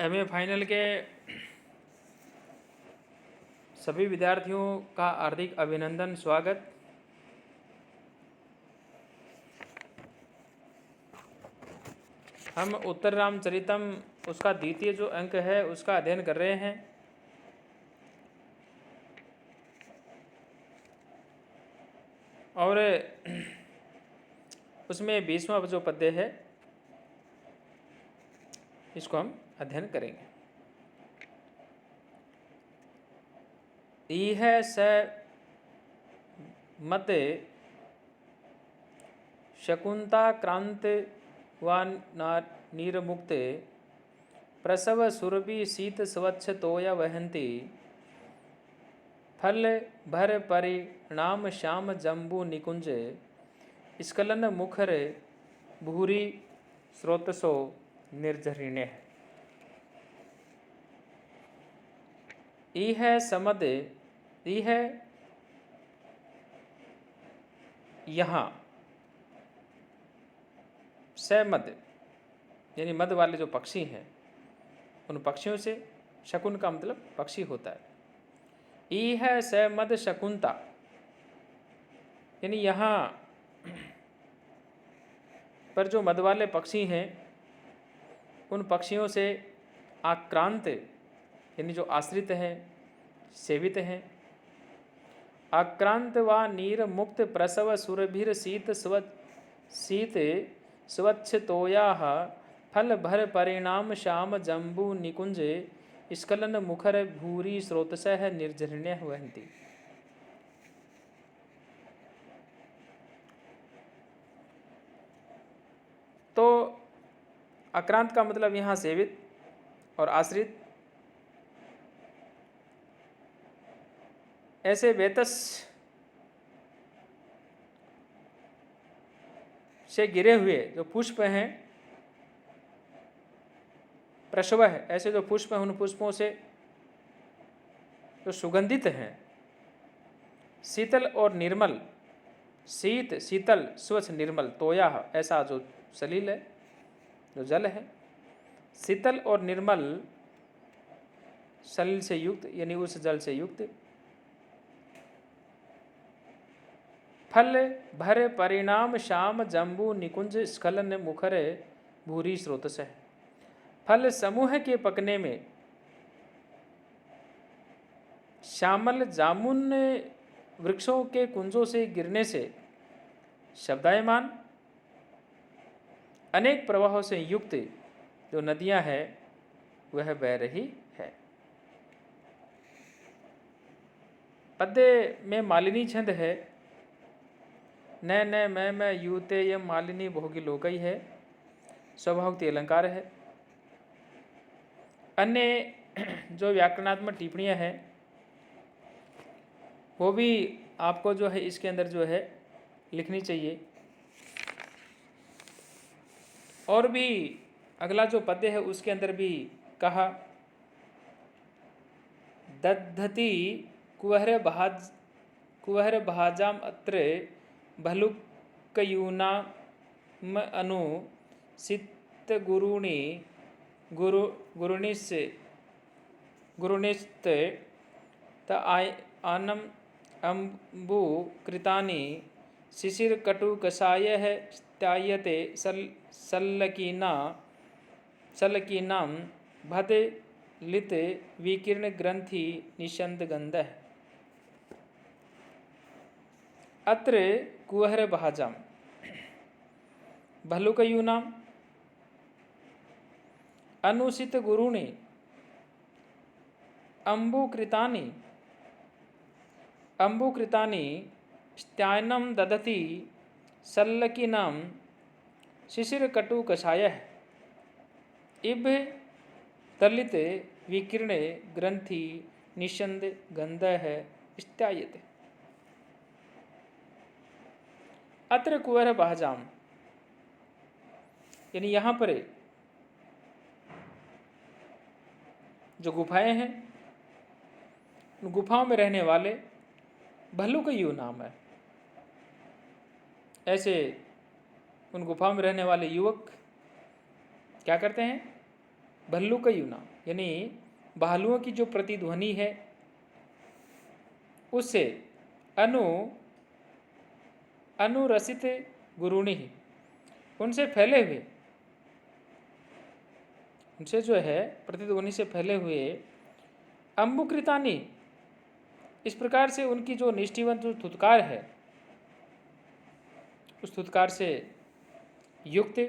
MA final के सभी विद्यार्थियों का हार्दिक अभिनंदन, स्वागत। हम उत्तर रामचरितम उसका द्वितीय जो अंक है उसका अध्ययन कर रहे हैं। और उसमें 20वां जो पद्य है इसको हम अध्ययन करेंगे। इह स मत शकुंताक्रांत व नीरमुक्त प्रसव सुरभि शीत स्वच्छ तोया वहंती फल भर परिणाम श्याम जम्बू निकुंज स्खलन मुखर भूरी स्रोतसो निर्झरिण्य। इह समद, इह यहाँ, स मद यानी मद वाले जो पक्षी हैं उन पक्षियों से, शकुन का मतलब पक्षी होता है। इह स मद शकुंता यानी यहाँ पर जो मद वाले पक्षी हैं उन पक्षियों से आक्रांत यानी जो आश्रित हैं, सेवित हैं। आक्रांत व नीर मुक्त प्रसव सुरभिर शीत स्वच्छ तोया फल भर परिणाम श्याम जम्बू निकुंज स्खलन मुखर भूरी स्रोतसः निर्झरिण्य वहंती। तो आक्रांत का मतलब यहाँ सेवित और आश्रित। ऐसे वेतस से गिरे हुए जो पुष्प हैं, प्रसव है, ऐसे जो पुष्प हैं उन पुष्पों से जो सुगंधित हैं, शीतल और निर्मल, शीत शीतल स्वच्छ निर्मल, तोया ऐसा जो सलील है, जो जल है, शीतल और निर्मल सलील से युक्त यानी उस जल से युक्त। फल भर परिणाम श्याम जम्बू निकुंज स्खलन मुखर भूरी स्रोतस है। फल समूह के पकने में श्यामल जामुन वृक्षों के कुंजों से गिरने से शब्दायमान अनेक प्रवाहों से युक्त जो नदियां हैं वह बह रही है। पद्य में मालिनी छंद है। न न मैं यूते यम मालिनी भोगी लोकई है, स्वभावोक्ति अलंकार है। अन्य जो व्याकरणात्मक टिप्पणियां हैं वो भी आपको जो है इसके अंदर जो है लिखनी चाहिए। और भी अगला जो पद्य है उसके अंदर भी कहा, दधति कुवहर भाजाम अत्र भलुकयूना अनु सित गुरुनिस्त त आनम अम्बु कृतानि शिशिर कटु कषाय त्यायते सल्लकीनां भद लित विकीर्ण ग्रंथि निषंद गंध। अत्र कुहर भाजाम भलुकयूनाम अनुसित गुरुणि अम्बुकृतानि स्त्यायनं ददति सल्लकीनां शिशिर कटु कषायः इव दलित विकीर्ण ग्रंथि निषंद गंधः स्त्यायते। अत्र कुवर भाजाम यानी यहाँ पर जो गुफाएं हैं उन गुफाओं में रहने वाले भल्लुकयू नाम है। ऐसे उन गुफाओं में रहने वाले युवक क्या करते हैं, भल्लुकयुना यानी भालुओं की जो प्रतिध्वनि है उससे अनुरसित गुरुणी, उनसे फैले हुए, उनसे जो है प्रतिध्वनि से फैले हुए अम्बुकृतानी, इस प्रकार से उनकी जो निष्ठिवंत जो थुतकार है उस थुतकार से युक्त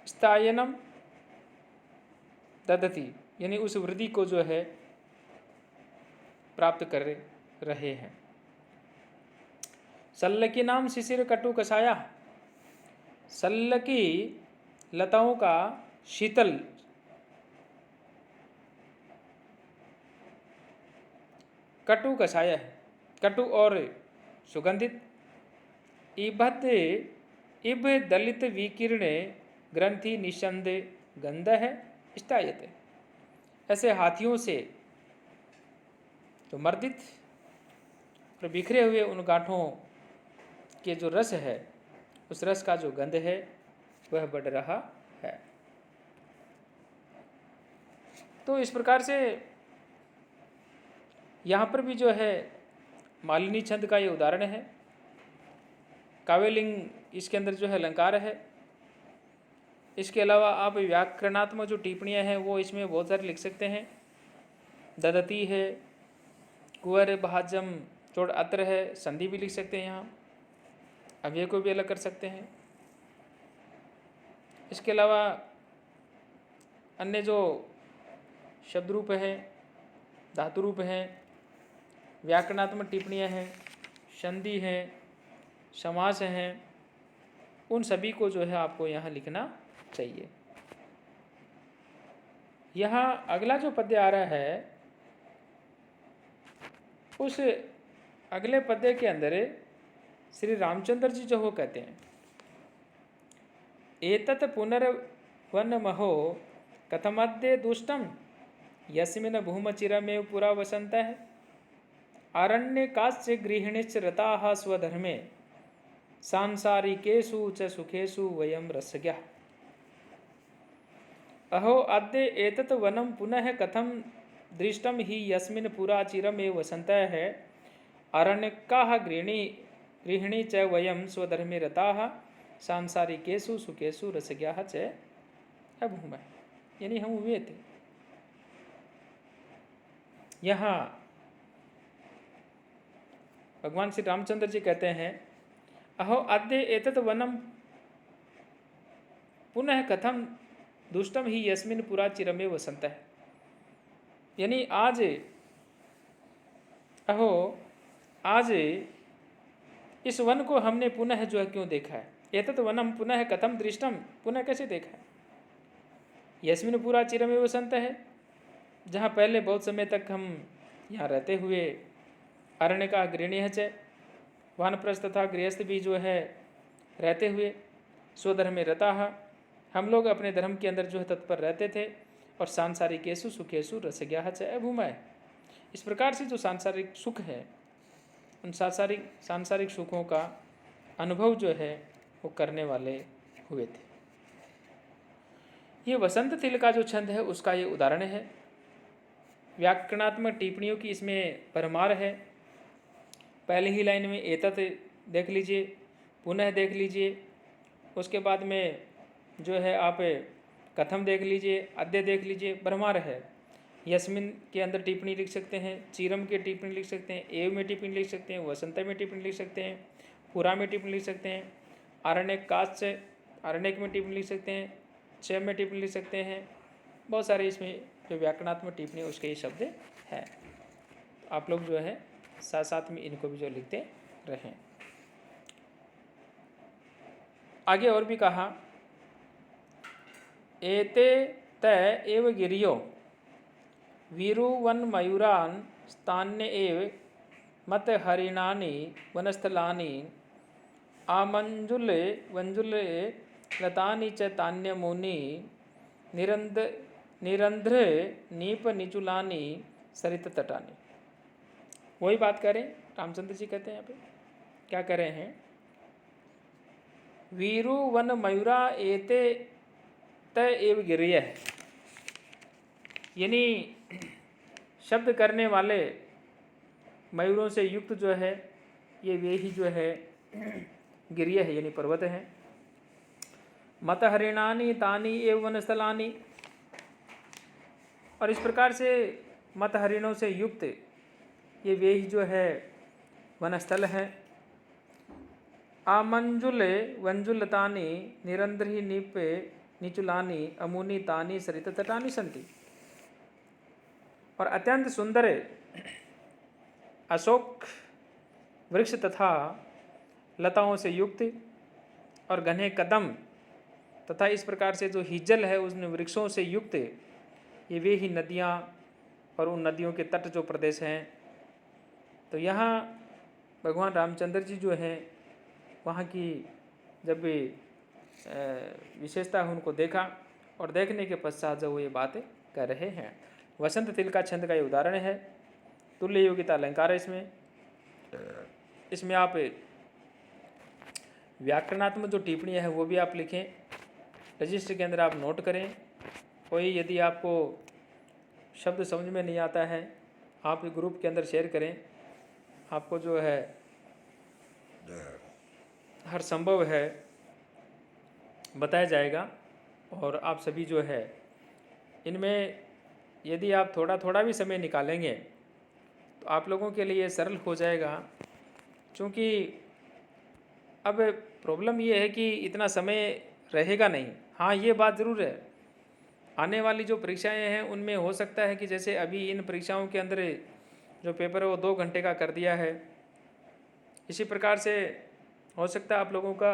स्तायनम ददती यानी उस वृद्धि को जो है प्राप्त कर रहे हैं। सल्लकी नाम शिशिर कटु कषाया, सल्लकी लताओं का शीतल कटु कषाय है, कटु और सुगंधित। इब दलित विकीर्णे ग्रंथि निशंद गंध है स्तायते, ऐसे हाथियों से तो मर्दित और बिखरे हुए उन गांठों के जो रस है उस रस का जो गंध है वह बढ़ रहा है। तो इस प्रकार से यहाँ पर भी जो है मालिनी छंद का ये उदाहरण है। काव्यलिंग इसके अंदर जो है अलंकार है। इसके अलावा आप व्याकरणात्मक जो टिप्पणियाँ हैं वो इसमें बहुत सारे लिख सकते हैं। ददती है, कुंवर भाजम चोड़ अत्र है, संधि भी लिख सकते हैं। यहाँ अव्यय को भी अलग कर सकते हैं। इसके अलावा अन्य जो शब्द रूप हैं, धातु रूप हैं, व्याकरणात्मक टिप्पणियाँ हैं, संधि हैं, समास हैं, उन सभी को जो है आपको यहाँ लिखना चाहिए। यहाँ अगला जो पद्य आ रहा है उस अगले पद्य के अंदर श्री रामचंद्र जी जो हो कहते हैं, एतत् पुनर्वनमहो कथमद्य दुष्टम यस्मिन् भूमचिरमेव पुरा वसन्तः आरण्यकाश्च गृहिणीश्च रताः स्वधर्मे सांसारिकेषु च सुखेषु वयं रसज्ञाः। अहो अद्य एतत् वनं पुनः कथं दृष्टं हि यस्मिन् पुरा चिरमेव वसन्तः आरण्यकाः गृहिणी च वयं स्वधर्मे रताः सांसारिकेषु सुखेषु रसज्ञाः च अभूमः, यानी हम हुए थे। यहाँ भगवान श्री रामचंद्र जी कहते हैं, अहो अद्य एतत् वनम पुनः कथम दुष्टम ही यस्मिन् पुरा चिरमे वसन्तः, यानी आज आज इस वन को हमने पुनः जो है क्यों देखा है। एतत् वनम पुनः कथम दृष्टम, पुनः कैसे देखा है। यस्मिन् पुरा चिरमे वसन्तः, जहाँ पहले बहुत समय तक हम यहाँ रहते हुए अरण्य का गृहिणी च, वानप्रस्थ तथा गृहस्थ भी जो है रहते हुए स्वधर्म में रता, हम लोग अपने धर्म के अंदर जो है तत्पर रहते थे। और सांसारिकेषु सुखेषु रसज्ञाः च अभूमः, इस प्रकार से जो सांसारिक सुख है उन सांसारिक सुखों का अनुभव जो है वो करने वाले हुए थे। ये वसंत तिल का जो छंद है उसका ये उदाहरण है। व्याकरणात्मक टिप्पणियों की इसमें परमार है। पहले ही लाइन में एतत् देख लीजिए, पुनः देख लीजिए, उसके बाद में जो है आप कथम देख लीजिए, अद्य देख लीजिए, परमार है। यस्मिन के अंदर टिप्पणी लिख सकते हैं, चीरम के टिप्पणी लिख सकते हैं, एव में टिप्पणी लिख सकते हैं, वसंत में टिप्पणी लिख सकते हैं, पुरा में टिप्पणी लिख सकते हैं, आरण्यक काश आरण्यक में टिप्पणी लिख सकते हैं, च में टिप्पणी लिख सकते हैं। बहुत सारे इसमें जो व्याकरणात्मक टिप्पणी उसके ये शब्द हैं। आप लोग जो है साथ साथ में इनको भी जो लिखते रहें। आगे और भी कहा, एते तय एव गिरियो वीरुवन मयूरान स्थान्य एव मत हरिणानि वनस्थलानि आमंजुले वंजुले लतानि च तान्यमुनि निरंध्र नीप निचुलानि सरित तटानि। वही बात करें, रामचंद्र जी कहते हैं यहाँ पे क्या कह रहे हैं, वीरु वन मयूरा एते तय एव गिरिय है, यानी शब्द करने वाले मयूरों से युक्त जो है ये वे ही जो है गिरिय है, यानी पर्वत हैं। मत हरिणानी तानी एव वनस्थलानी, और इस प्रकार से मत हरिणों से युक्त ये वे ही जो है वनस्थल हैं। आमंजुल वंजुलतानी निरंद्री नीपे निचुलानी अमुनी तानी सरित तटानी संति, और अत्यंत सुंदर अशोक वृक्ष तथा लताओं से युक्त और घने कदम तथा इस प्रकार से जो हिज्जल है उन वृक्षों से युक्त ये वे ही नदियाँ और उन नदियों के तट जो प्रदेश हैं। तो यहाँ भगवान रामचंद्र जी जो हैं वहाँ की जब भी विशेषता उनको देखा और देखने के पश्चात जब वो ये बातें कर रहे हैं। वसंत तिल का छंद का ये उदाहरण है। तुल्य योग्यता अलंकार है इसमें आप व्याकरणात्मक जो टिप्पणियाँ हैं वो भी आप लिखें, रजिस्टर के अंदर आप नोट करें। कोई यदि आपको शब्द समझ में नहीं आता है आप ग्रुप के अंदर शेयर करें, आपको जो है हर संभव है बताया जाएगा। और आप सभी जो है इनमें यदि आप थोड़ा थोड़ा भी समय निकालेंगे तो आप लोगों के लिए सरल हो जाएगा, क्योंकि अब प्रॉब्लम ये है कि इतना समय रहेगा नहीं। हाँ, ये बात ज़रूर है, आने वाली जो परीक्षाएं हैं उनमें हो सकता है कि जैसे अभी इन परीक्षाओं के अंदर जो पेपर है वो 2 घंटे का कर दिया है, इसी प्रकार से हो सकता है आप लोगों का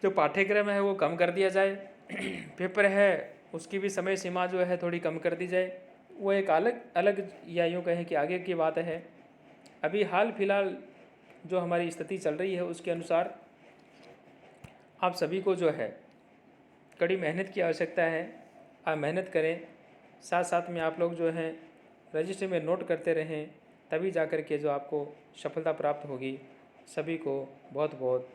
जो पाठ्यक्रम है वो कम कर दिया जाए, पेपर है उसकी भी समय सीमा जो है थोड़ी कम कर दी जाए। वो एक अलग अलग या यूँ कहें कि आगे की बात है। अभी हाल फिलहाल जो हमारी स्थिति चल रही है उसके अनुसार आप सभी को जो है कड़ी मेहनत की आवश्यकता है। आप मेहनत करें, साथ साथ में आप लोग जो हैं रजिस्टर में नोट करते रहें, तभी जाकर के जो आपको सफलता प्राप्त होगी। सभी को बहुत बहुत